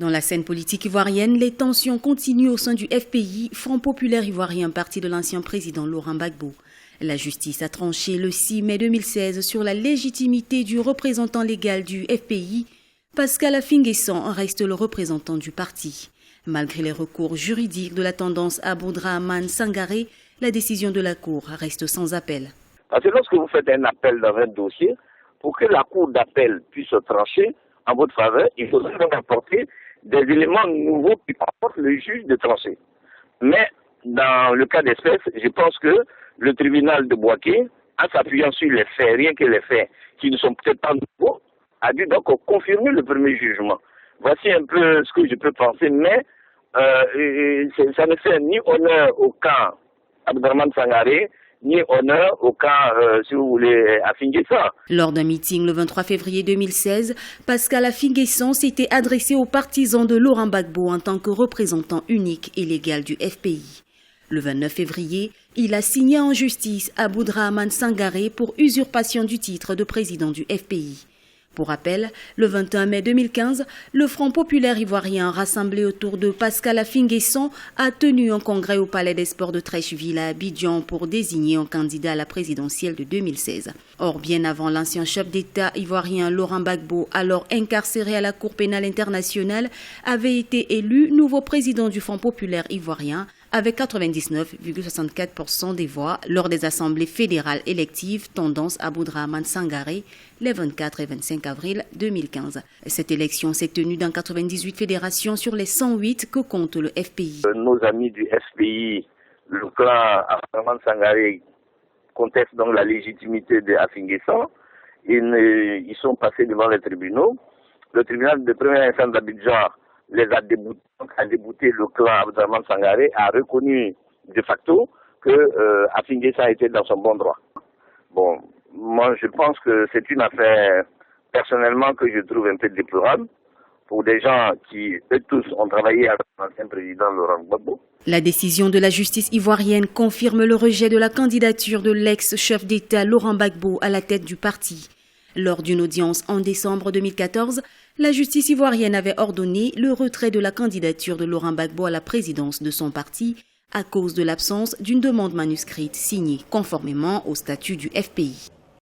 Dans la scène politique ivoirienne, les tensions continuent au sein du FPI, Front populaire ivoirien, parti de l'ancien président Laurent Gbagbo. La justice a tranché le 6 mai 2016 sur la légitimité du représentant légal du FPI. Pascal Affi-N'Guessan reste le représentant du parti. Malgré les recours juridiques de la tendance Abdrahamane Sangaré, la décision de la Cour reste sans appel. Parce que lorsque vous faites un appel dans un dossier, pour que la Cour d'appel puisse trancher en votre faveur, il faudrait donc apporter des éléments nouveaux qui permettent le juge de trancher. Mais dans le cas d'espèce, je pense que le tribunal de Bouaké, en s'appuyant sur les faits, rien que les faits qui ne sont peut-être pas nouveaux, a dû donc confirmer le premier jugement. Voici un peu ce que je peux penser, mais ça ne fait ni honneur au cas Abdrahamane Sangaré, ni honneur au cas, si vous voulez, Affi-N'Guessan. Lors d'un meeting le 23 février 2016, Pascal Affi-N'Guessan s'était adressé aux partisans de Laurent Gbagbo en tant que représentant unique et légal du FPI. Le 29 février, il a signé en justice Abdrahamane Sangaré pour usurpation du titre de président du FPI. Pour rappel, le 21 mai 2015, le Front populaire ivoirien rassemblé autour de Pascal Affi-N'Guessan a tenu un congrès au Palais des Sports de Treichville à Abidjan pour désigner un candidat à la présidentielle de 2016. Or, bien avant, l'ancien chef d'État ivoirien Laurent Gbagbo, alors incarcéré à la Cour pénale internationale, avait été élu nouveau président du Front populaire ivoirien avec 99,64% des voix lors des assemblées fédérales électives tendance Abdrahamane Sangaré les 24 et 25 avril 2015. Cette élection s'est tenue dans 98 fédérations sur les 108 que compte le FPI. Nos amis du FPI, le clan Abdrahamane Sangaré, contestent donc la légitimité de Affi-N'Guessan. Ils sont passés devant les tribunaux. Le tribunal de première instance d'Abidjan les a débouté le clan Abdrahamane Sangaré, a reconnu de facto que Affi-N'Guessan était dans son bon droit. Bon, moi je pense que c'est une affaire personnellement que je trouve un peu déplorable pour des gens qui, eux tous, ont travaillé avec l'ancien président Laurent Gbagbo. La décision de la justice ivoirienne confirme le rejet de la candidature de l'ex-chef d'État Laurent Gbagbo à la tête du parti. Lors d'une audience en décembre 2014, la justice ivoirienne avait ordonné le retrait de la candidature de Laurent Gbagbo à la présidence de son parti à cause de l'absence d'une demande manuscrite signée conformément au statut du FPI.